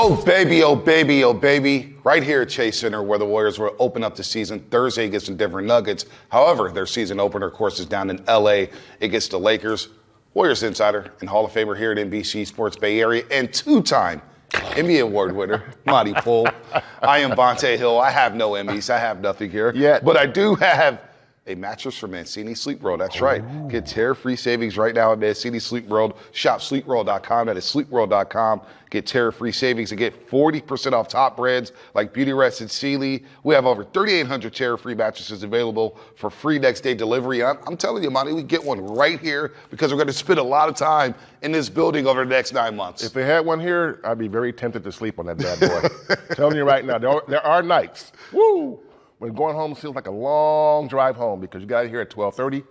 Oh, baby, oh, baby, oh, baby. Right here at Chase Center, where the Warriors will open up the season Thursday against the Denver Nuggets. However, their season opener, of course, is down in L.A. against the Lakers. Warriors insider and Hall of Famer here at NBC Sports Bay Area and two-time NBA award winner, Monte Poole. I am Bonta Hill. I have no Emmys. I have nothing here. But I do have a mattress from Mancini Sleep World. That's right. Get terror-free savings right now at Mancini Sleep World. Shop sleepworld.com. That is sleepworld.com. Get terror-free savings and get 40% off top brands like Beautyrest and Sealy. We have over 3,800 terror-free mattresses available for free next-day delivery. I'm telling you, Monte, we get one right here because we're going to spend a lot of time in this building over the next 9 months. If they had one here, I'd be very tempted to sleep on that bad boy. Telling you right now, there are nights. Woo! When going home feels like a long drive home because you got here at 12:30.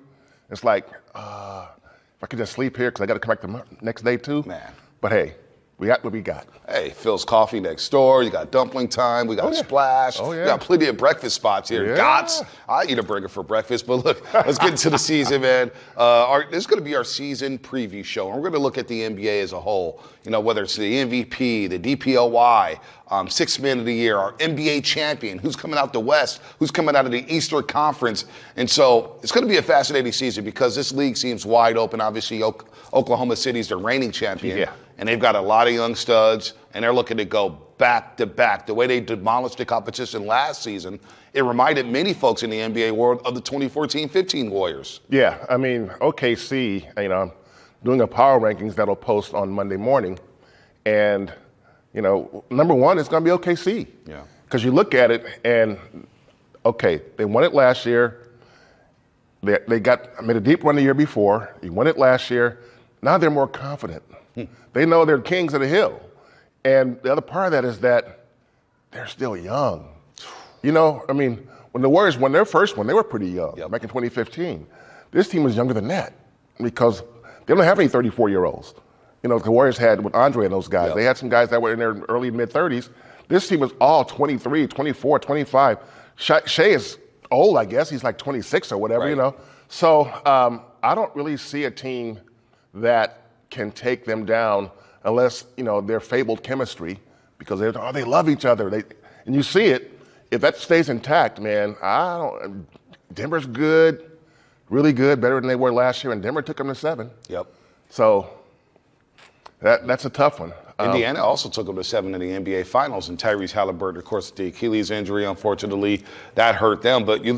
It's like, if I could just sleep here because I got to come back the next day too. Man. But hey, we got what we got. Hey, Phil's Coffee next door. You got dumpling time. We got Splash. Oh, yeah. We got plenty of breakfast spots here. Yeah. Gots. I eat a burger for breakfast. But look, let's get into the season, man. This is going to be our season preview show. And we're going to look at the NBA as a whole. You know, whether it's the MVP, the DPOY, Sixth Man of the Year, our NBA champion, who's coming out the West, who's coming out of the Eastern Conference. And so it's going to be a fascinating season because this league seems wide open. Obviously, Oklahoma City's the reigning champion. Yeah. And they've got a lot of young studs, and they're looking to go back to back. The way they demolished the competition last season, it reminded many folks in the NBA world of the 2014-15 Warriors. Yeah, I mean, OKC, you know, I'm doing a power rankings that'll post on Monday morning. And, you know, number one is going to be OKC. Yeah. Because you look at it and, okay, they won it last year. They made a deep run the year before. They won it last year. Now they're more confident. They know they're kings of the hill. And the other part of that is that they're still young. You know, I mean, when the Warriors won their first one, they were pretty young, back in 2015. This team was younger than that because they don't have any 34-year-olds. You know, the Warriors had with Andre and those guys. They had some guys that were in their early mid-30s. This team was all 23, 24, 25. Shea is old, I guess. He's like 26 or whatever, you know. So I don't really see a team that can take them down unless, you know, their fabled chemistry because they love each other. And you see it. If that stays intact, man, Denver's good, really good, better than they were last year, and Denver took them to 7. Yep. So that's a tough one. Indiana also took them to 7 in the NBA Finals, and Tyrese Halliburton, of course, the Achilles injury, unfortunately, that hurt them. But you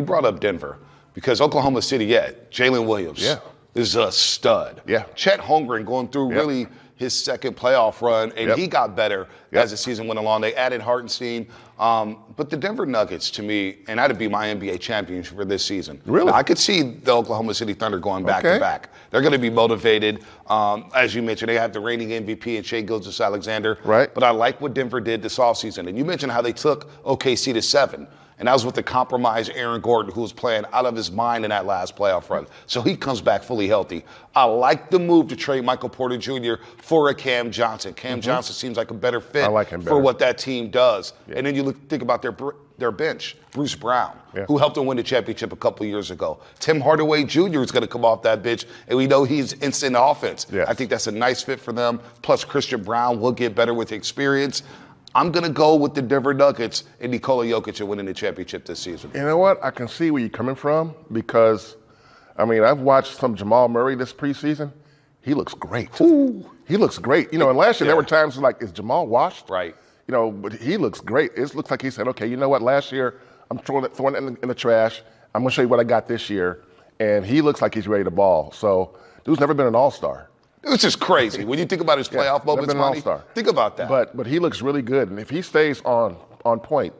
brought up Denver because Oklahoma City, Jalen Williams. Yeah. Is a stud. Yeah. Chet Holmgren going through really his second playoff run, and he got better as the season went along. They added Hartenstein. But the Denver Nuggets, to me, and that'd be my NBA champion for this season. Really? Now, I could see the Oklahoma City Thunder going back to back. They're going to be motivated. As you mentioned, they have the reigning MVP in Shai Gilgeous-Alexander. Right. But I like what Denver did this offseason. And you mentioned how they took OKC to 7. And that was with the compromised Aaron Gordon, who was playing out of his mind in that last playoff run. So he comes back fully healthy. I like the move to trade Michael Porter Jr. for a Cam Johnson. Cam Johnson seems like a better fit for what that team does. Yeah. And then you think about their bench. Bruce Brown, who helped them win the championship a couple years ago. Tim Hardaway Jr. is going to come off that bench, and we know he's instant offense. Yeah. I think that's a nice fit for them. Plus, Christian Brown will get better with experience. I'm going to go with the Denver Nuggets and Nikola Jokic winning the championship this season. You know what? I can see where you're coming from because, I mean, I've watched some Jamal Murray this preseason. He looks great. Ooh. He looks great. You know, and last year there were times like, is Jamal washed? Right. You know, but he looks great. It looks like he said, okay, you know what? Last year, I'm throwing it in the trash. I'm going to show you what I got this year. And he looks like he's ready to ball. So, dude's never been an all-star. It's just crazy. When you think about his playoff moments, Monte, think about that. But he looks really good. And if he stays on point,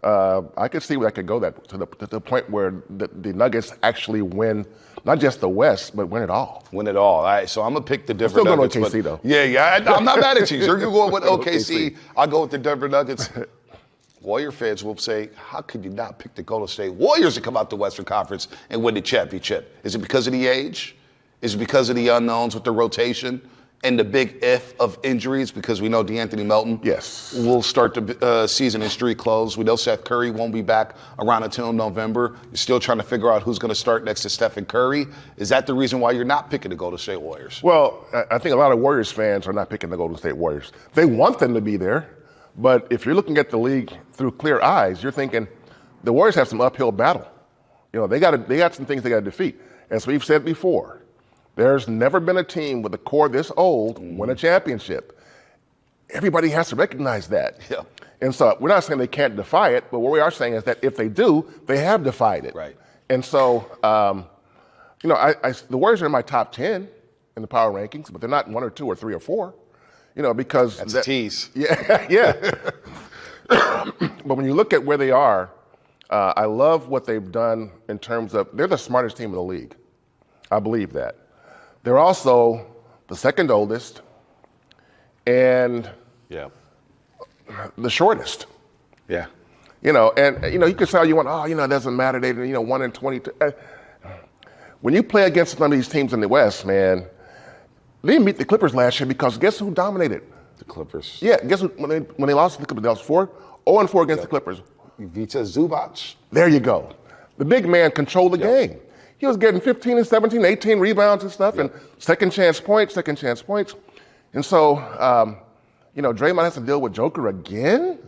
I could see where that could go to the point where the Nuggets actually win, not just the West, but win it all. Win it all. All right, so I'm going to pick the Denver Nuggets. Still going with OKC, though. Yeah, I'm not mad at you. You're going with OKC. I'll go with the Denver Nuggets. Warrior fans will say, how could you not pick the Golden State Warriors to come out the Western Conference and win the championship? Is it because of the age? Is it because of the unknowns with the rotation? and the big if of injuries, because we know DeAnthony Melton will start the season in street clothes. We know Seth Curry won't be back around until November. You're still trying to figure out who's going to start next to Stephen Curry. Is that the reason why you're not picking the Golden State Warriors? Well, I think a lot of Warriors fans are not picking the Golden State Warriors. They want them to be there, but if you're looking at the league through clear eyes, you're thinking the Warriors have some uphill battle. You know, they got some things they got to defeat. As we've said before, there's never been a team with a core this old win a championship. Everybody has to recognize that. Yeah. And so we're not saying they can't defy it, but what we are saying is that if they do, they have defied it. Right. And so, you know, the Warriors are in my top 10 in the power rankings, but they're not 1 or 2 or 3 or 4. You know, because that's a tease. Yeah, yeah. But when you look at where they are, I love what they've done in terms of they're the smartest team in the league. I believe that. They're also the second oldest and the shortest. Yeah. You know, and you know, you can say all you want, oh, you know, it doesn't matter. They, you know, 1 in 22. When you play against some of these teams in the West, man, they didn't beat the Clippers last year because guess who dominated? The Clippers. Yeah, guess who, when they lost to the Clippers, they lost 0-4 against the Clippers. Vita Zubac. There you go. The big man controlled the game. He was getting 15 and 17, 18 rebounds and stuff, and second chance points. And so, you know, Draymond has to deal with Joker again.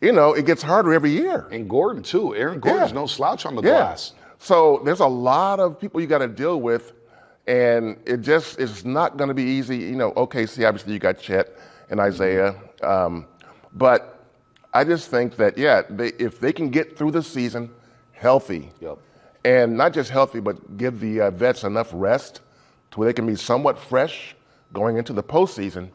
You know, it gets harder every year. And Gordon, too. Aaron Gordon's no slouch on the glass. So there's a lot of people you got to deal with, and it just is not going to be easy. You know, OKC, obviously you got Chet and Isaiah. But I just think that, if they can get through the season healthy, and not just healthy, but give the vets enough rest to where they can be somewhat fresh going into the postseason,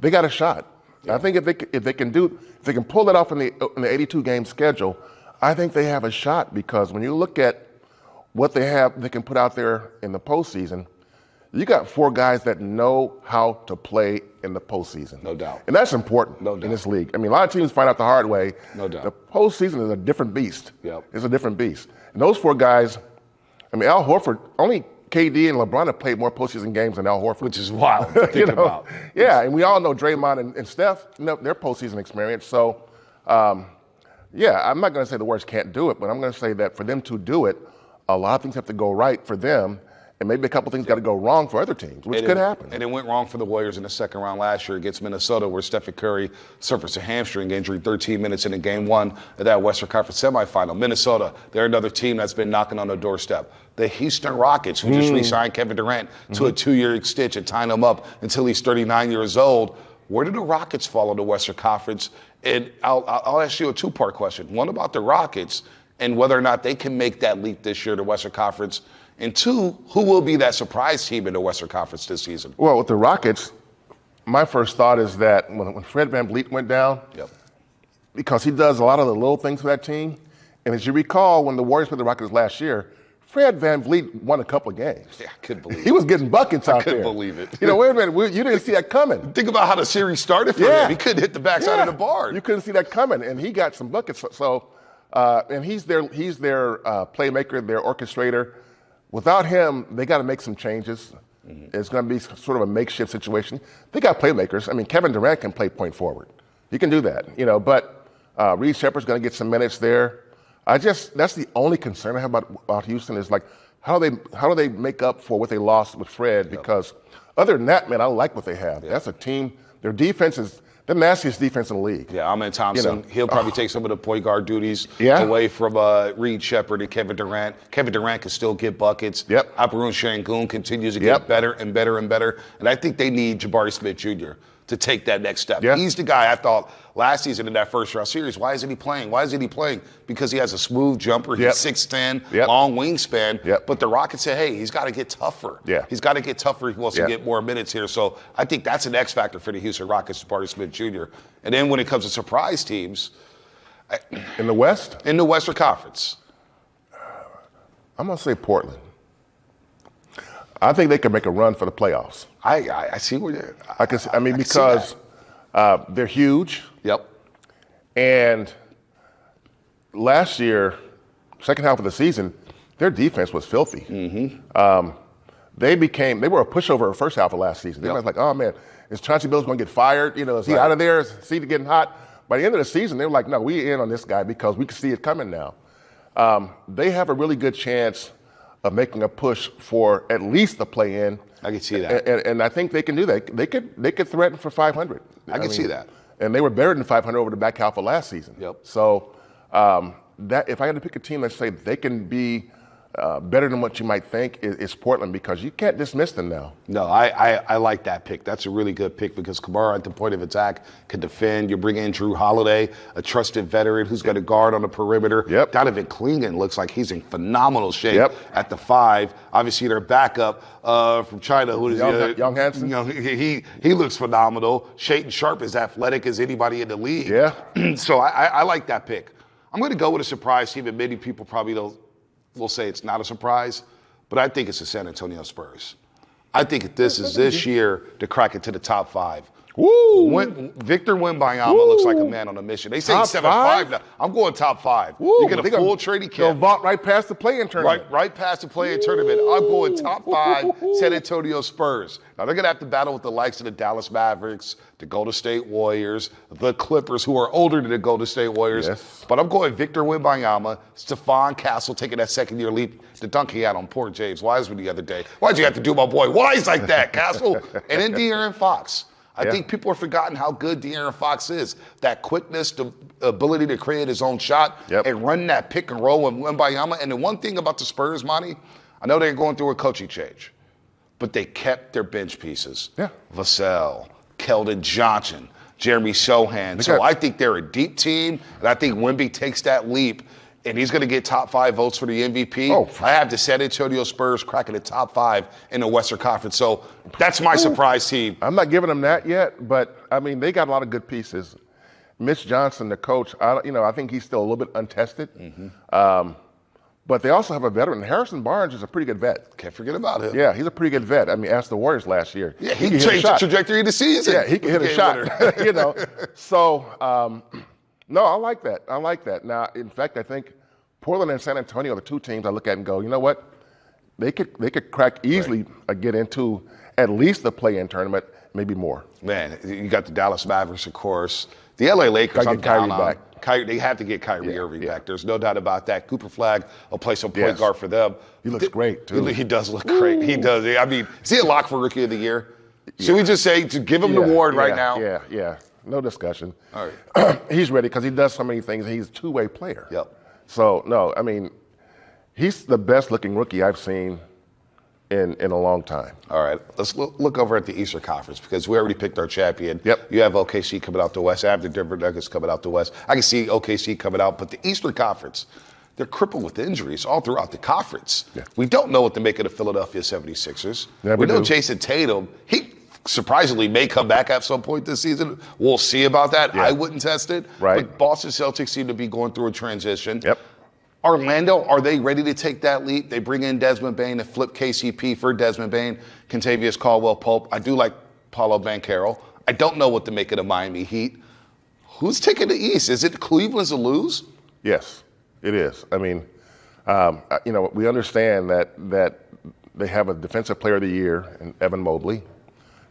they got a shot. I think if they can pull that off in the 82-game schedule, I think they have a shot, because when you look at what they can put out there in the postseason, you got 4 guys that know how to play in the postseason. No doubt. And that's important in this league. I mean, a lot of teams find out the hard way. No doubt. The postseason is a different beast. Yep. It's a different beast. And those 4 guys, I mean, Al Horford, only KD and LeBron have played more postseason games than Al Horford. Which is wild to think about. Yeah, and we all know Draymond and Steph, you know, their postseason experience. So, I'm not going to say the Warriors can't do it, but I'm going to say that for them to do it, a lot of things have to go right for them, and maybe a couple things got to go wrong for other teams, which could happen. And it went wrong for the Warriors in the second round last year against Minnesota, where Stephen Curry suffered a hamstring injury 13 minutes into Game 1 of that Western Conference semifinal. Minnesota, they're another team that's been knocking on the doorstep. The Houston Rockets, who just re-signed Kevin Durant to a 2-year extension, tying him up until he's 39 years old. Where do the Rockets fall in the Western Conference? And I'll ask you a 2-part question. One about the Rockets and whether or not they can make that leap this year to Western Conference. And 2, who will be that surprise team in the Western Conference this season? Well, with the Rockets, my first thought is that when Fred VanVleet went down, because he does a lot of the little things for that team, and as you recall, when the Warriors played the Rockets last year, Fred VanVleet won a couple of games. Yeah, I couldn't believe it. He was getting buckets out there. I couldn't believe it. You know, wait a minute, you didn't see that coming. Think about how the series started for him. He couldn't hit the backside of the bar. You couldn't see that coming, and he got some buckets. So, and he's their playmaker, their orchestrator. Without him, they got to make some changes. It's going to be sort of a makeshift situation. They got playmakers. I mean, Kevin Durant can play point forward. He can do that, you know. But Reed Shepherd's going to get some minutes there. That's the only concern I have about Houston is like how do they make up for what they lost with Fred? Because other than that, man, I like what they have. That's a team. Their defense is the nastiest defense in the league. Yeah, Amen Thompson. You know, he'll probably take some of the point guard duties away from Reed Shepherd and Kevin Durant. Kevin Durant can still get buckets. Aparun Şengün continues to get better and better and better. And I think they need Jabari Smith Jr. to take that next step. He's the guy I thought last season in that first round series. Why isn't he playing? Because he has a smooth jumper. He's 6'10", long wingspan. But the Rockets said, hey, he's got to get tougher. He's got to get tougher if he wants to get more minutes here. So I think that's an X factor for the Houston Rockets, Jabari Smith Jr. And then when it comes to surprise teams. In the West? In the Western Conference. I'm going to say Portland. I think they can make a run for the playoffs. I see where you're. Because they're huge. And last year, second half of the season, their defense was filthy. they were a pushover in the first half of last season. They were like, oh man, is Chauncey Billups going to get fired? Is he out of there? Is he getting hot? By the end of the season, they were like, no, we in on this guy because we can see it coming now. They have a really good chance of making a push for at least the play-in. I can see that, and I think they can do that. They could threaten for 500. I can see that. And they were better than 500 over the back half of last season. Yep. So that if I had to pick a team, let's say they can be better than what you might think, is Portland, because you can't dismiss them now. No, I like that pick. That's a really good pick because Kamara at the point of attack can defend. You bring in Drew Holiday, a trusted veteran who's got a guard on the perimeter. Yep. Donovan Clingan looks like he's in phenomenal shape at the 5. Obviously, their backup from China, who is Young Hansen. He looks phenomenal. Shaedon Sharpe is athletic as anybody in the league. Yeah. So I like that pick. I'm going to go with a surprise team, and many people probably will say it's not a surprise, but I think it's the San Antonio Spurs. I think this is this year to crack into the top 5. Woo! Victor Wembanyama looks like a man on a mission. They say he's 7'5" now. I'm going top 5. You get a full trading camp. They'll vault right past the play-in tournament. Right past the play-in tournament. I'm going top 5 San Antonio Spurs. Now, they're going to have to battle with the likes of the Dallas Mavericks, the Golden State Warriors, the Clippers, who are older than the Golden State Warriors. Yes. But I'm going Victor Wembanyama, Stephon Castle taking that second-year leap. The dunk he had on poor James Wiseman the other day. Why'd you have to do my boy Wise like that, Castle? And then De'Aaron Fox. I think people have forgotten how good De'Aaron Fox is. That quickness, the ability to create his own shot and run that pick and roll with Wembanyama. And the one thing about the Spurs, Monte, I know they're going through a coaching change, but they kept their bench pieces. Yeah. Vassell, Keldon Johnson, Jeremy Sohan. So I think they're a deep team, and I think Wemby takes that leap, and he's going to get top 5 votes for the MVP. I have the San Antonio Spurs cracking the top 5 in the Western Conference. So that's my surprise team. I'm not giving them that yet, but, I mean, they got a lot of good pieces. Mitch Johnson, the coach, I think he's still a little bit untested. But they also have a veteran. Harrison Barnes is a pretty good vet. Can't forget about him. Yeah, he's a pretty good vet. I mean, ask the Warriors last year. Yeah, he changed the trajectory of the season. Yeah, he can hit a shot. So, no, I like that. I like that. Now, in fact, I think Portland and San Antonio are the 2 teams I look at and go, you know what? They could crack easily, get into at least the play-in tournament, maybe more. Man, you got the Dallas Mavericks, of course. The LA Lakers, I'm down on. They have to get Kyrie Irving back. There's no doubt about that. Cooper Flagg will play some point guard for them. He looks great, too. He does look great. He does. I mean, is he a lock for Rookie of the Year? Should we just say to give him the award right now? Yeah. No discussion. All right. He's ready because he does so many things. He's a two-way player. Yep. So, no, I mean, he's the best-looking rookie I've seen in a long time. All right. Let's look over at the Eastern Conference because we already picked our champion. Yep. You have OKC coming out the West. I have the Denver Nuggets coming out the West. I can see OKC coming out, but the Eastern Conference, they're crippled with injuries all throughout the conference. Yeah. We don't know what to make of the Philadelphia 76ers. We know Jason Tatum, he surprisingly may come back at some point this season. We'll see about that. I wouldn't test it. Right. But Boston Celtics seem to be going through a transition. Yep. Orlando, are they ready to take that leap? They bring in Desmond Bane to flip KCP for Desmond Bane, Kentavious Caldwell-Pope. I do like Paolo Banchero. I don't know what to make of the Miami Heat. Who's taking the East? Is it Cleveland's to lose? Yes, it is. I mean, we understand that they have a Defensive Player of the Year in Evan Mobley.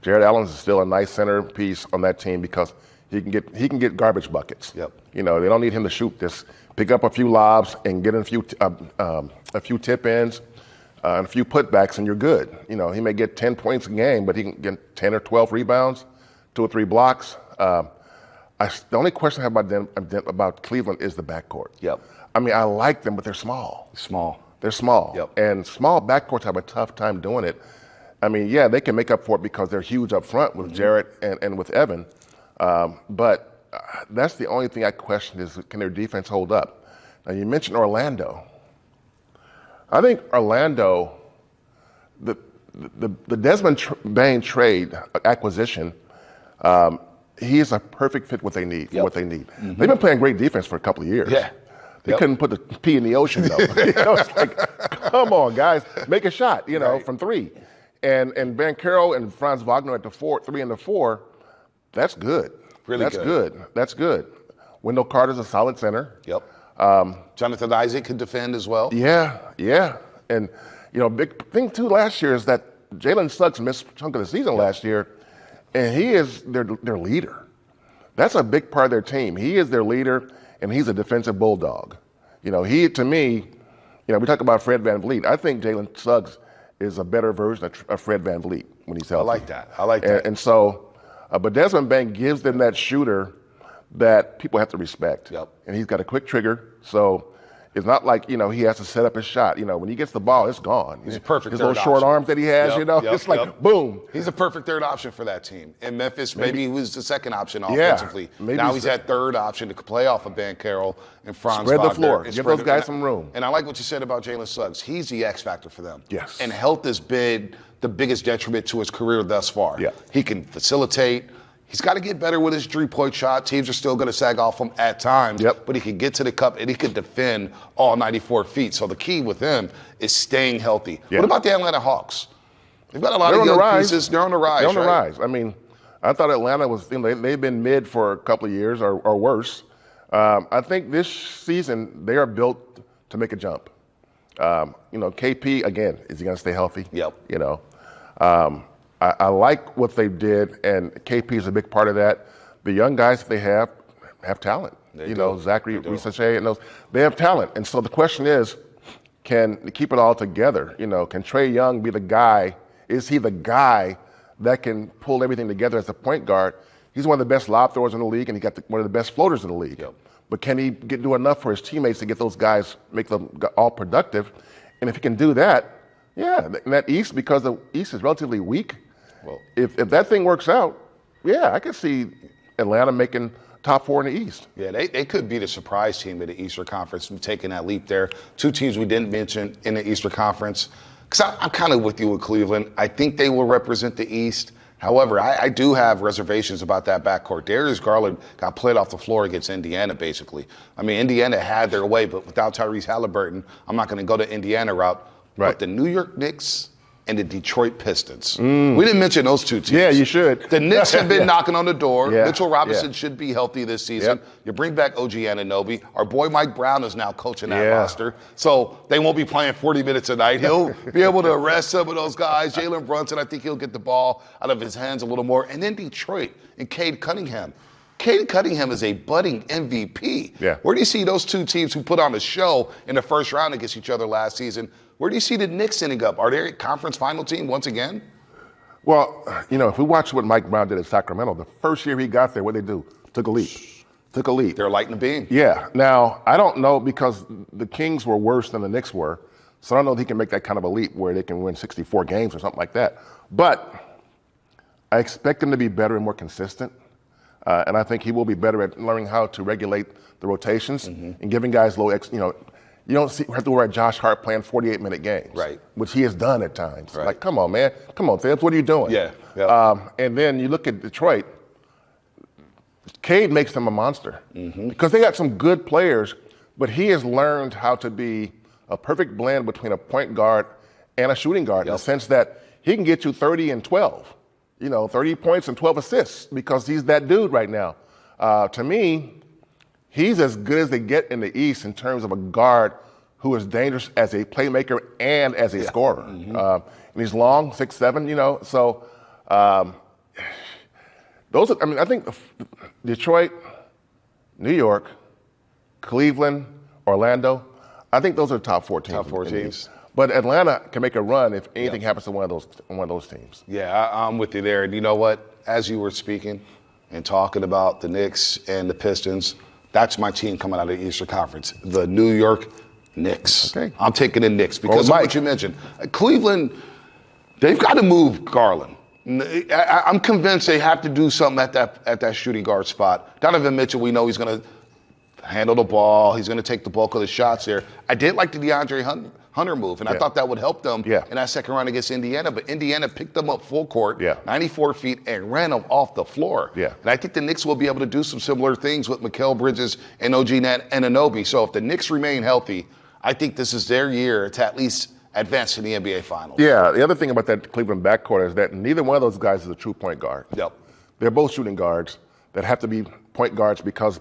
Jared Allen is still a nice centerpiece on that team because he can get garbage buckets. Yep. They don't need him to shoot this. Pick up a few lobs and get in a few tip-ins and a few putbacks, and you're good. He may get 10 points a game, but he can get 10 or 12 rebounds, 2 or 3 blocks. The only question I have about Cleveland is the backcourt. Yep. I mean, I like them, but they're small. They're small. Yep. And small backcourts have a tough time doing it. I mean, yeah, they can make up for it because they're huge up front with Jarrett and with Evan. But that's the only thing I question is, can their defense hold up? Now, you mentioned Orlando. I think Orlando, the Desmond Bane trade acquisition, he is a perfect fit what they need. For what they need. They've been playing great defense for a couple of years. Yeah. They couldn't put the P in the ocean, though. It's like, come on, guys, make a shot, from 3. And Banchero and Franz Wagner at the 3 and the 4, that's good. That's good. Wendell Carter's a solid center. Yep. Jonathan Isaac can defend as well. Yeah. And, big thing, too, last year is that Jalen Suggs missed a chunk of the season last year, and he is their leader. That's a big part of their team. He is their leader, and he's a defensive bulldog. To me, we talk about Fred VanVleet. I think Jalen Suggs is a better version of Fred VanVleet when he's healthy. I like that. And so, but Desmond Bane gives them that shooter that people have to respect. Yep. And he's got a quick trigger, so it's not like, he has to set up his shot. When he gets the ball, it's gone. He's a perfect His third little short option. arms that he has, it's like boom. He's a perfect third option for that team. In Memphis, maybe he was the second option offensively. Now he's that third option to play off of Ben Carroll and Franz Spread the Wagner floor. Give those guys some room. And I like what you said about Jalen Suggs. He's the X factor for them. Yes. And health has been the biggest detriment to his career thus far. Yeah. He can facilitate. He's got to get better with his three-point shot. Teams are still going to sag off him at times, but he can get to the cup and he can defend all 94 feet. So the key with him is staying healthy. Yeah. What about the Atlanta Hawks? They've got a lot of young pieces. They're on the rise. They're on the rise. I mean, I thought Atlanta was, they've been mid for a couple of years or worse. I think this season they are built to make a jump. KP, again, is he going to stay healthy? Yep. I like what they did, and KP is a big part of that. The young guys that they have talent. Zachary Risachet and those, they have talent. And so the question is, can they keep it all together? Can Trae Young be the guy? Is he the guy that can pull everything together as a point guard? He's one of the best lob throwers in the league, and he got one of the best floaters in the league. Yep. But can he do enough for his teammates to get those guys, make them all productive? And if he can do that, in that East, because the East is relatively weak, well, if that thing works out, I could see Atlanta making top 4 in the East. Yeah, they could be the surprise team in the Eastern Conference, taking that leap there. Two teams we didn't mention in the Eastern Conference. Because I'm kind of with you with Cleveland. I think they will represent the East. However, I do have reservations about that backcourt. Darius Garland got played off the floor against Indiana, basically. I mean, Indiana had their way, but without Tyrese Halliburton, I'm not going to go the Indiana route. Right. But the New York Knicks and the Detroit Pistons. We didn't mention those two teams. Yeah, you should. The Knicks have been knocking on the door. Yeah. Mitchell Robinson should be healthy this season. Yep. You bring back OG Anunoby. Our boy Mike Brown is now coaching that roster. So they won't be playing 40 minutes a night. He'll be able to arrest some of those guys. Jalen Brunson, I think he'll get the ball out of his hands a little more. And then Detroit and Cade Cunningham. Cade Cunningham is a budding MVP. Yeah. Where do you see those two teams who put on a show in the first round against each other last season? Where do you see the Knicks ending up? Are they a conference final team once again? Well, if we watch what Mike Brown did at Sacramento, the first year he got there, what did they do? Took a leap. They're lighting the beam. Yeah. Now, I don't know, because the Kings were worse than the Knicks were, so I don't know if he can make that kind of a leap where they can win 64 games or something like that. But I expect him to be better and more consistent. And I think he will be better at learning how to regulate the rotations and giving guys you don't have to worry about Josh Hart playing 48-minute games, right? Which he has done at times. Right. Like, come on, man. Come on, Thibs. What are you doing? Yeah. And then you look at Detroit. Cade makes them a monster because they got some good players, but he has learned how to be a perfect blend between a point guard and a shooting guard in the sense that he can get you 30 and 12. 30 points and 12 assists because he's that dude right now. To me, he's as good as they get in the East in terms of a guard who is dangerous as a playmaker and as a scorer. And he's long, 6'7", So those are, I think Detroit, New York, Cleveland, Orlando, I think those are the top 4 teams. Top 4 teams. But Atlanta can make a run if anything happens to one of those teams. Yeah, I'm with you there. And you know what? As you were speaking and talking about the Knicks and the Pistons, that's my team coming out of the Eastern Conference, the New York Knicks. Okay. I'm taking the Knicks because of what you mentioned. Cleveland, they've got to move Garland. I'm convinced they have to do something at that shooting guard spot. Donovan Mitchell, we know he's going to handle the ball. He's going to take the bulk of the shots there. I did like the DeAndre Hunter move, and I thought that would help them in that second round against Indiana. But Indiana picked them up full court, 94 feet, and ran them off the floor. Yeah. And I think the Knicks will be able to do some similar things with Mikal Bridges and OG Anunoby. So if the Knicks remain healthy, I think this is their year to at least advance to the NBA Finals. Yeah, the other thing about that Cleveland backcourt is that neither one of those guys is a true point guard. Yep. They're both shooting guards that have to be point guards because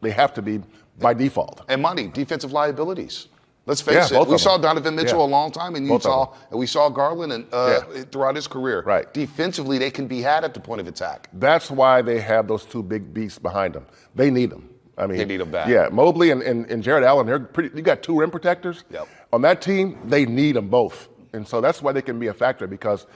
they have to be by default. And Monte, defensive liabilities. Let's face it. We saw them. Donovan Mitchell a long time in Utah, and we saw Garland and throughout his career. Right. Defensively, they can be had at the point of attack. That's why they have those two big beasts behind them. They need them. I mean, they need them back. Yeah, Mobley and Jared Allen, they're pretty. You got two rim protectors. Yep. On that team, they need them both. And so that's why they can be a factor, because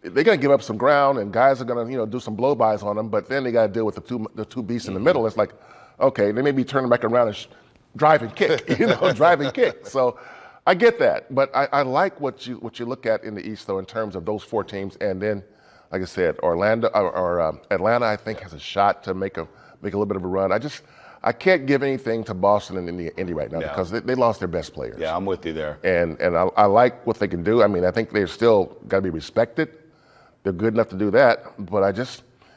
they're going to give up some ground and guys are going to, do some blow-bys on them, but then they got to deal with the two beasts in the middle. It's like, okay, they may be turning back around and drive and kick, drive and kick. So I get that, but I like what you look at in the East, though, in terms of those four teams. And then, like I said, Orlando or Atlanta, I think, has a shot to make a little bit of a run. I can't give anything to Boston and Indy right now because they lost their best players. Yeah, I'm with you there. And I like what they can do. I mean, I think they're still got to be respected. They're good enough to do that. But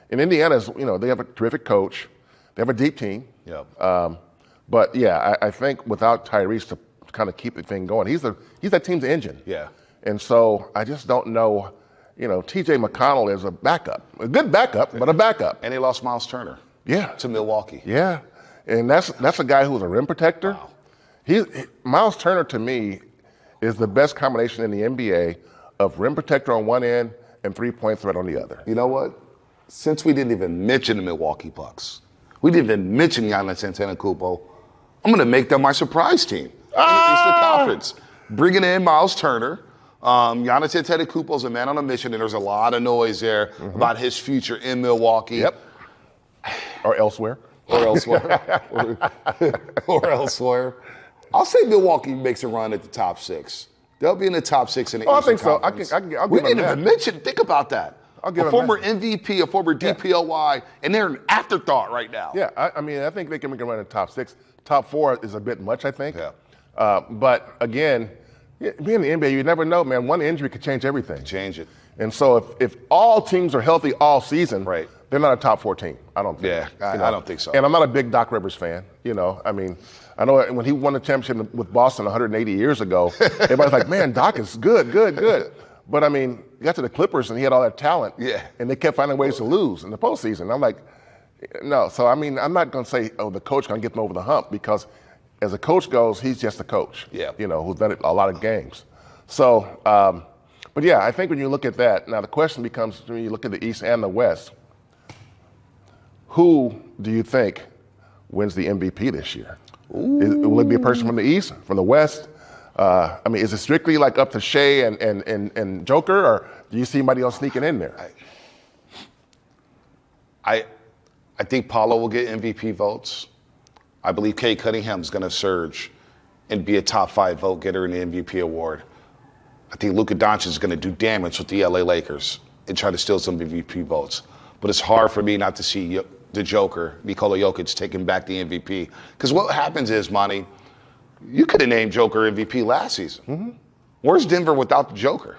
in Indiana, they have a terrific coach. They have a deep team. Yeah. But yeah, I think without Tyrese to kind of keep the thing going, he's that team's engine. Yeah. And so I just don't know. T.J. McConnell is a backup, a good backup, but a backup. And they lost Miles Turner. Yeah. To Milwaukee. Yeah. And that's a guy who's a rim protector. Wow. Miles Turner, to me, is the best combination in the NBA of rim protector on one end and three-point threat on the other. You know what? Since we didn't even mention the Milwaukee Bucks, we didn't even mention Giannis Antetokounmpo, I'm going to make them my surprise team in the Eastern Conference. Bringing in Miles Turner. Giannis Antetokounmpo is a man on a mission, and there's a lot of noise there about his future in Milwaukee. Yep. Or elsewhere. Or elsewhere. or elsewhere. I'll say Milwaukee makes a run at the top six. They'll be in the top six in the Eastern Conference. I think so. We didn't even mention. Think about that. I'll give a former MVP, a former DPOY, and they're an afterthought right now. Yeah, I think they can make a run at the top six. Top four is a bit much, I think. Yeah. But again, being in the NBA, you never know, man. One injury could change everything. Change it. And so if all teams are healthy all season, right, they're not a top 4 team. I don't think. Yeah, I don't think so. And I'm not a big Doc Rivers fan. I mean, I know when he won the championship with Boston 180 years ago, everybody's like, man, Doc is good. But I mean, he got to the Clippers and he had all that talent. Yeah. And they kept finding ways to lose in the postseason. I'm like, no. So, I mean, I'm not going to say, the coach going to get them over the hump, because as a coach goes, he's just a coach. Yeah. Who's done a lot of games. So, but yeah, I think when you look at that, now the question becomes, when you look at the East and the West, who do you think wins the MVP this year? Will it be a person from the East, from the West? I mean, is it strictly like up to Shea and Joker, or do you see anybody else sneaking in there? I think Paolo will get MVP votes. I believe Cade Cunningham's going to surge and be a top 5 vote getter in the MVP award. I think Luka Doncic is going to do damage with the LA Lakers and try to steal some MVP votes. But it's hard for me not to see the Joker, Nikola Jokic, taking back the MVP. Because what happens is, Monte, you could have named Joker MVP last season. Mm-hmm. Where's Denver without the Joker?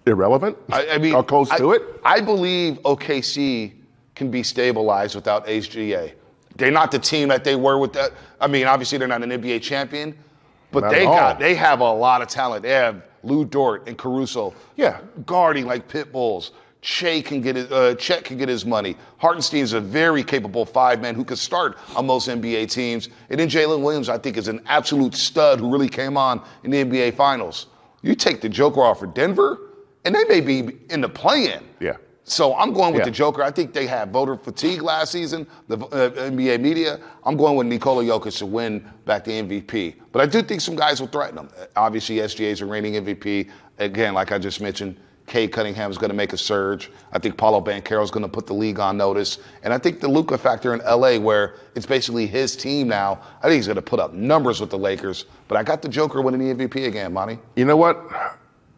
Irrelevant? I mean, or close to it? I believe OKC can be stabilized without HGA. They're not the team that they were with that. I mean, obviously they're not an NBA champion, but they have a lot of talent. They have Lou Dort and Caruso, guarding like pit bulls. Chet can get his money. Hartenstein's a very capable 5-man who could start on most NBA teams. And then Jalen Williams, I think, is an absolute stud who really came on in the NBA Finals. You take the Joker off for Denver, and they may be in the play-in. Yeah. So I'm going with the Joker. I think they had voter fatigue last season, the NBA media. I'm going with Nikola Jokic to win back the MVP. But I do think some guys will threaten him. Obviously, SGA is a reigning MVP. Again, like I just mentioned, Cade Cunningham is going to make a surge. I think Paolo Banchero is going to put the league on notice. And I think the Luka factor in LA, where it's basically his team now, I think he's going to put up numbers with the Lakers. But I got the Joker winning the MVP again, Monte. You know what?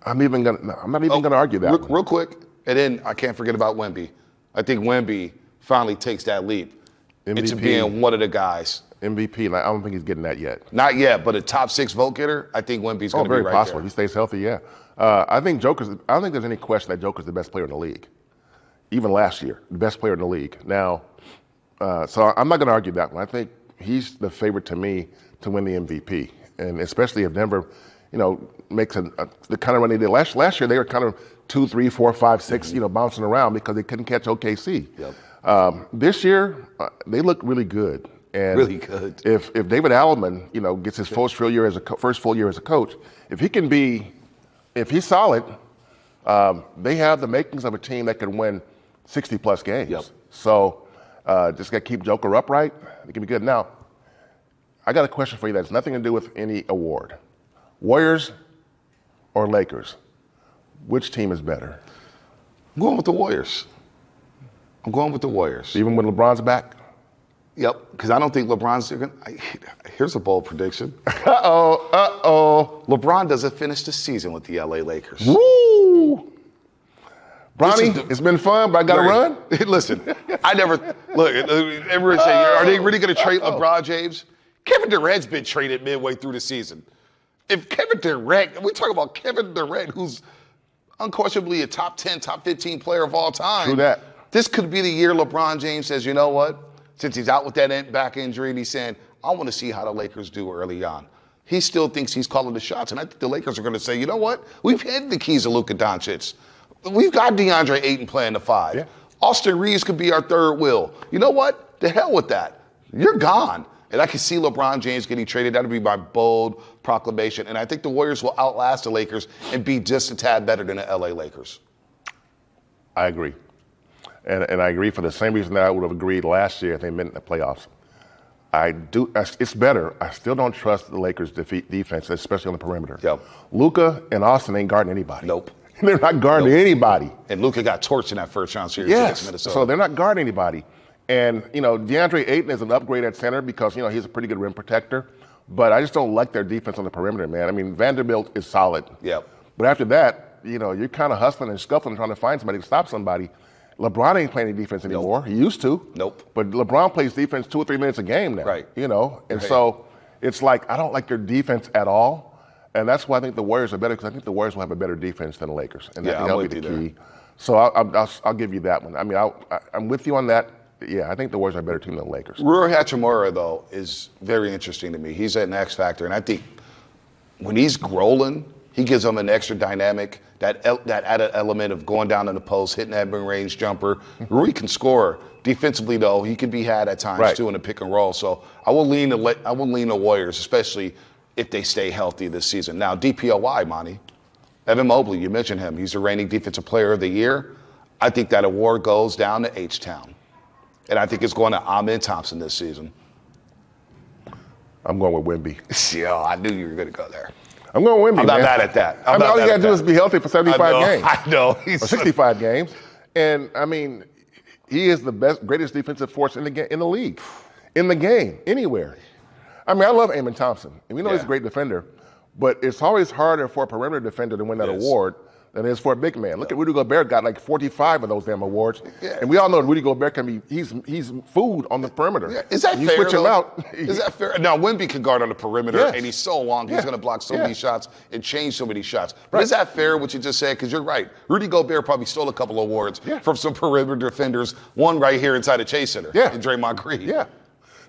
I'm not even going to argue that. Real quick, and then I can't forget about Wemby. I think Wemby finally takes that leap into being one of the guys. MVP, I don't think he's getting that yet. Not yet, but a top 6 vote getter, I think Wemby's going to be right there. Very possible. If he stays healthy, yeah. I don't think there's any question that Joker's the best player in the league. Even last year, the best player in the league. Now, so I'm not going to argue that one. I think he's the favorite to me to win the MVP. And especially if Denver, makes the kind of run they did last year. They were kind of 2, 3, 4, 5, 6, bouncing around because they couldn't catch OKC. Yep. This year, they look really good. And really good. If David Alleman, gets his first full year as a coach, if he's solid, they have the makings of a team that can win 60-plus games. Yep. So just got to keep Joker upright. It can be good. Now, I got a question for you that's nothing to do with any award. Warriors or Lakers? Which team is better? I'm going with the Warriors. Even when LeBron's back? Yep, because I don't think LeBron's going to. Here's a bold prediction. Uh-oh. LeBron doesn't finish the season with the LA Lakers. Woo! Bronny, it's been fun, but I got to run? Listen, I never. Look, everyone say, are they really going to trade LeBron James? Kevin Durant's been traded midway through the season. If Kevin Durant, we talk about Kevin Durant, who's unquestionably a top 10, top 15 player of all time. True that. This could be the year LeBron James says, you know what? Since he's out with that back injury and he's saying, I want to see how the Lakers do early on. He still thinks he's calling the shots. And I think the Lakers are going to say, you know what? We've had the keys to Luka Doncic. We've got DeAndre Ayton playing the 5. Yeah. Austin Reeves could be our third wheel. You know what? The hell with that. You're gone. And I can see LeBron James getting traded. That'll be my bold proclamation. And I think the Warriors will outlast the Lakers and be just a tad better than the LA Lakers. I agree. And I agree for the same reason that I would have agreed last year if they made it in the playoffs. It's better. I still don't trust the Lakers' defense, especially on the perimeter. Yep. Luka and Austin ain't guarding anybody. Nope. They're not guarding anybody. And Luka got torched in that first round series against against Minnesota. So they're not guarding anybody. And, DeAndre Ayton is an upgrade at center because, he's a pretty good rim protector. But I just don't like their defense on the perimeter, man. I mean, Vanderbilt is solid. Yep. But after that, you're kind of hustling and scuffling trying to find somebody to stop somebody. LeBron ain't playing any defense anymore. Nope. He used to. Nope. But LeBron plays defense 2 or 3 minutes a game now. Right. And so it's like I don't like their defense at all. And that's why I think the Warriors are better, because I think the Warriors will have a better defense than the Lakers. And that'll be the key. So I'll give you that one. I mean, I'm with you on that. Yeah, I think the Warriors are a better team than the Lakers. Rui Hachimura, though, is very interesting to me. He's an X factor. And I think when he's rolling, he gives them an extra dynamic, that added element of going down in the post, hitting that mid-range jumper. Rui can score. Defensively, though, he can be had at times, too, in the pick and roll. So I will lean the Warriors, especially if they stay healthy this season. Now, DPOY, Monte. Evan Mobley, you mentioned him. He's the reigning Defensive Player of the Year. I think that award goes down to H-Town. And I think it's going to Amen Thompson this season. I'm going with Wemby. Yeah, I knew you were going to go there. I'm going with Wemby, I'm not mad at that. All you got to do is be healthy for 75 games. I know. Or 65 games. And, I mean, he is the greatest defensive force in the league, in the game, anywhere. I mean, I love Amen Thompson. And we know he's a great defender. But it's always harder for a perimeter defender to win that award than it is for a big man. Look at Rudy Gobert, got like 45 of those damn awards. Yeah. And we all know Rudy Gobert he's food on the perimeter. Yeah. Is that fair? You switch him out. Is that fair? Now, Wemby can guard on the perimeter, and he's so long, he's going to block so many shots and change so many shots. But is that fair, what you just said? Because you're right. Rudy Gobert probably stole a couple awards from some perimeter defenders, one right here inside the Chase Center in Draymond Green. Yeah.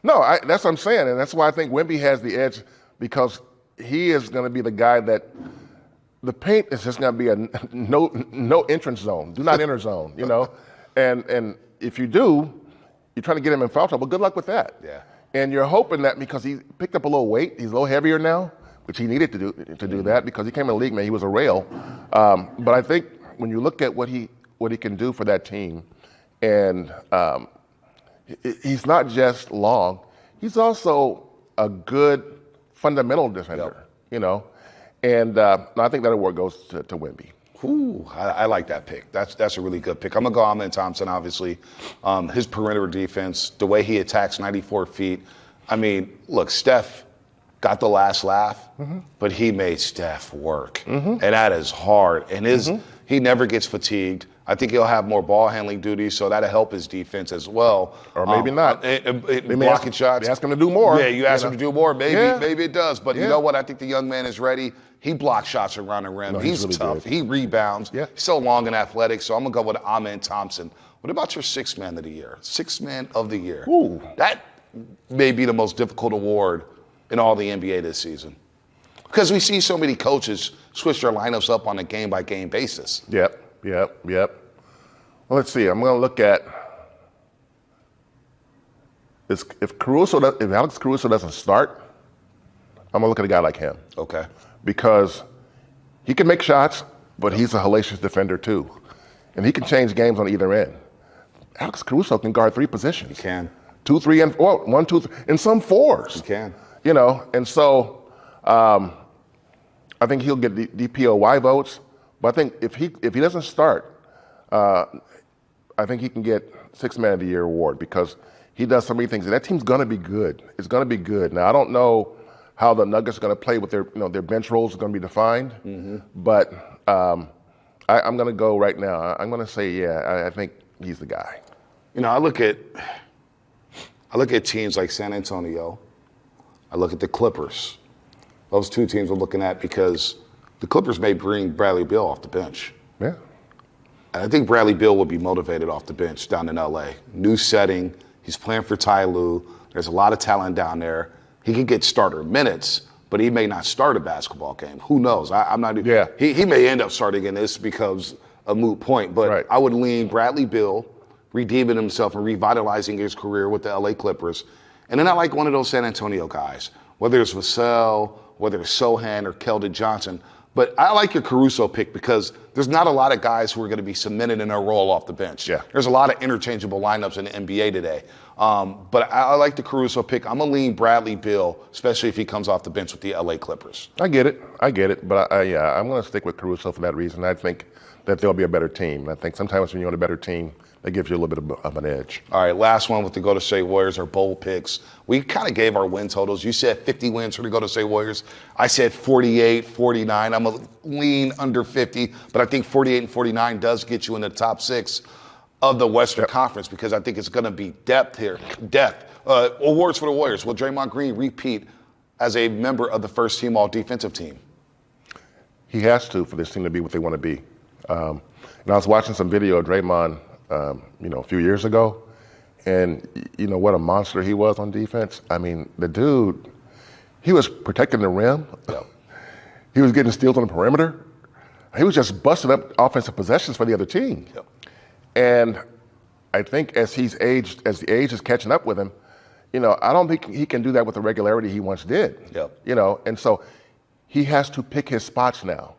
No, that's what I'm saying. And that's why I think Wemby has the edge, because he is going to be the guy that the paint is just going to be a no entrance zone, do not enter zone, And if you do, you're trying to get him in foul trouble. Good luck with that. Yeah. And you're hoping that because he picked up a little weight, he's a little heavier now, which he needed to do that because he came in the league, man. He was a rail. But I think when you look at what he can do for that team, and he's not just long, he's also a good fundamental defender, And I think that award goes to Wemby. Ooh, I like that pick. That's a really good pick. I'm going to go Amen Thompson, obviously. His perimeter defense, the way he attacks 94 feet. I mean, look, Steph got the last laugh, but he made Steph work. And that is hard. And he never gets fatigued. I think he'll have more ball handling duties, so that'll help his defense as well. Or maybe not. Blocking shots. They ask him to do more. Yeah, you ask him to do more. Maybe it does. But you know what? I think the young man is ready. He blocks shots around the rim. He's really tough. Good. He rebounds. Yeah. He's so long and athletic. So I'm going to go with Amen Thompson. What about your sixth man of the year? Sixth man of the year. Ooh. That may be the most difficult award in all the NBA this season. Because we see so many coaches switch their lineups up on a game-by-game basis. Yep. Well, let's see. I'm going to look at if Alex Caruso doesn't start, I'm gonna look at a guy like him. Okay. Because he can make shots, but he's a hellacious defender too, and he can change games on either end. Alex Caruso can guard 3 positions. He can. 2, 3, and 1, 2, 3, and some 4s. He can. And so I think he'll get DPOY votes. But I think if he doesn't start, I think he can get 6th Man of the Year award because he does so many things. And that team's going to be good. It's going to be good. Now, I don't know how the Nuggets are going to play with their bench roles are going to be defined. Mm-hmm. But I'm going to go right now. I'm going to say, I think he's the guy. I look at teams like San Antonio. I look at the Clippers. Those 2 teams I'm looking at because the Clippers may bring Bradley Beal off the bench. Yeah. And I think Bradley Beal will be motivated off the bench down in L.A. New setting. He's playing for Ty Lue. There's a lot of talent down there. He could get starter minutes, but he may not start a basketball game. Who knows? I'm not. Yeah. He may end up starting in this because a moot point. But right. I would lean Bradley Beal, redeeming himself and revitalizing his career with the L.A. Clippers. And then I like one of those San Antonio guys, whether it's Vassell, whether it's Sohan or Keldon Johnson. But I like your Caruso pick because there's not a lot of guys who are going to be cemented in their role off the bench. Yeah. There's a lot of interchangeable lineups in the NBA today. But I like the Caruso pick. I'm going to lean Bradley Beal, especially if he comes off the bench with the LA Clippers. I get it. But I'm going to stick with Caruso for that reason. I think that there'll be a better team. I think sometimes when you're on a better team, that gives you a little bit of an edge. All right, last one with the Golden State Warriors, our bold picks. We kind of gave our win totals. You said 50 wins for the Golden State Warriors. I said 48, 49. I'm going to lean under 50, but I think 48 and 49 does get you in the top 6 of the Western Conference because I think it's going to be depth here. Awards for the Warriors. Will Draymond Green repeat as a member of the first team all-defensive team? He has to for this team to be what they want to be. And I was watching some video of Draymond a few years ago, and what a monster he was on defense. I mean, the dude, he was protecting the rim. He was getting steals on the perimeter. He was just busting up offensive possessions for the other team. And I think as the age is catching up with him, I don't think he can do that with the regularity he once did. And so he has to pick his spots now.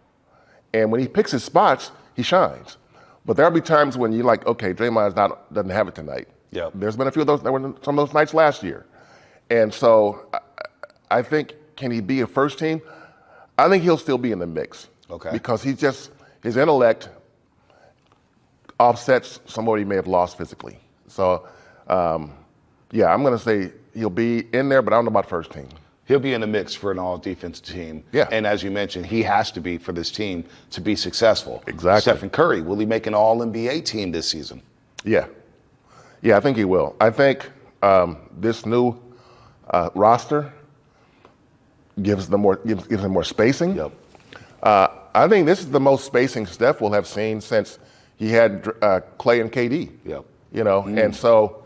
And when he picks his spots, he shines. But there'll be times when you're like, okay, Draymond doesn't have it tonight. There's been a few of those. There were some of those nights last year. And so I think, can he be a first team? I think he'll still be in the mix. Because his intellect offsets somebody he may have lost physically. So, I'm going to say he'll be in there, but I don't know about first team. He'll be in the mix for an all-defense team. And as you mentioned, he has to be for this team to be successful. Exactly. Stephen Curry, will he make an all-NBA team this season? Yeah, I think he will. I think this new roster gives them more spacing. I think this is the most spacing Steph will have seen since he had Clay and KD. And so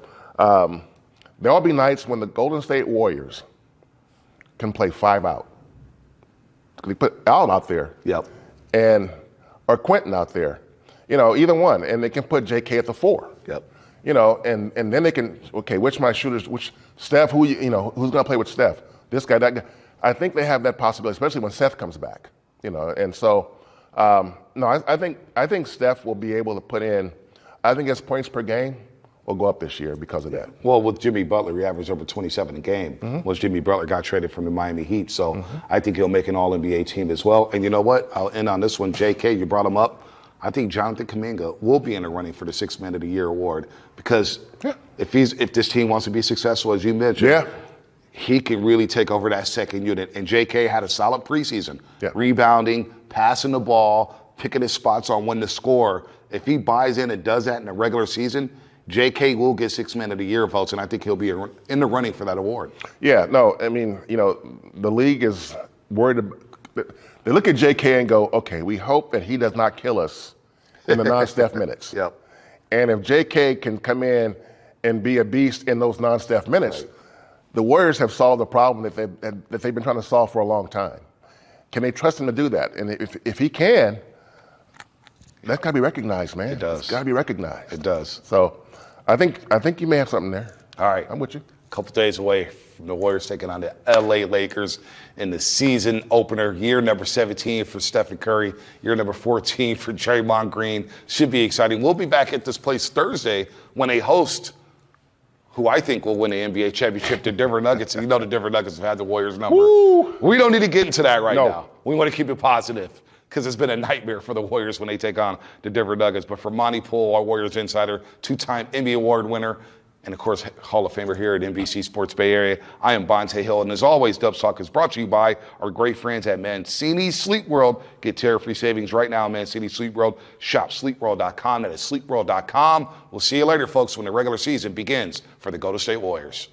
there'll be nights when the Golden State Warriors can play 5 out. They put Al out there. Or Quentin out there. Either one. And they can put JK at the 4. And then they can, which my shooters, which Steph, who's going to play with Steph? This guy, that guy. I think they have that possibility, especially when Seth comes back. And so, I think Steph will be able to put in, I think his points per game will go up this year because of that. Well, with Jimmy Butler, he averaged over 27 a game. Once Jimmy Butler got traded from the Miami Heat. So I think he'll make an all-NBA team as well. And you know what? I'll end on this one. JK, you brought him up. I think Jonathan Kuminga will be in the running for the 6th Man of the Year award because if this team wants to be successful, as you mentioned, he can really take over that second unit. And JK had a solid preseason, rebounding, passing the ball, picking his spots on when to score. If he buys in and does that in the regular season, JK will get 6th Man of the Year votes, and I think he'll be in the running for that award. The league is worried. They look at JK and go, okay, we hope that he does not kill us in the non-Steph minutes. And if JK can come in and be a beast in those non-Steph minutes, the Warriors have solved the problem that they've been trying to solve for a long time. Can they trust him to do that? And if he can, that's got to be recognized, man. It does. It's got to be recognized. It does. So I think you may have something there. All right. I'm with you. couple days away from the Warriors taking on the LA Lakers in the season opener. Year number 17 for Steph Curry. Year number 14 for Draymond Green. Should be exciting. We'll be back at this place Thursday when they host who I think will win the NBA championship, the Denver Nuggets. And you know the Denver Nuggets have had the Warriors number. Woo. We don't need to get into that right now. We want to keep it positive because it's been a nightmare for the Warriors when they take on the Denver Nuggets. But for Monte, Poole, our Warriors insider, two-time NBA award winner, and, of course, Hall of Famer here at NBC Sports Bay Area, I am Bonta Hill. And as always, Dubs Talk is brought to you by our great friends at Mancini Sleep World. Get terror-free savings right now at Mancini Sleep World. Shop sleepworld.com. That is sleepworld.com. We'll see you later, folks, when the regular season begins for the Golden State Warriors.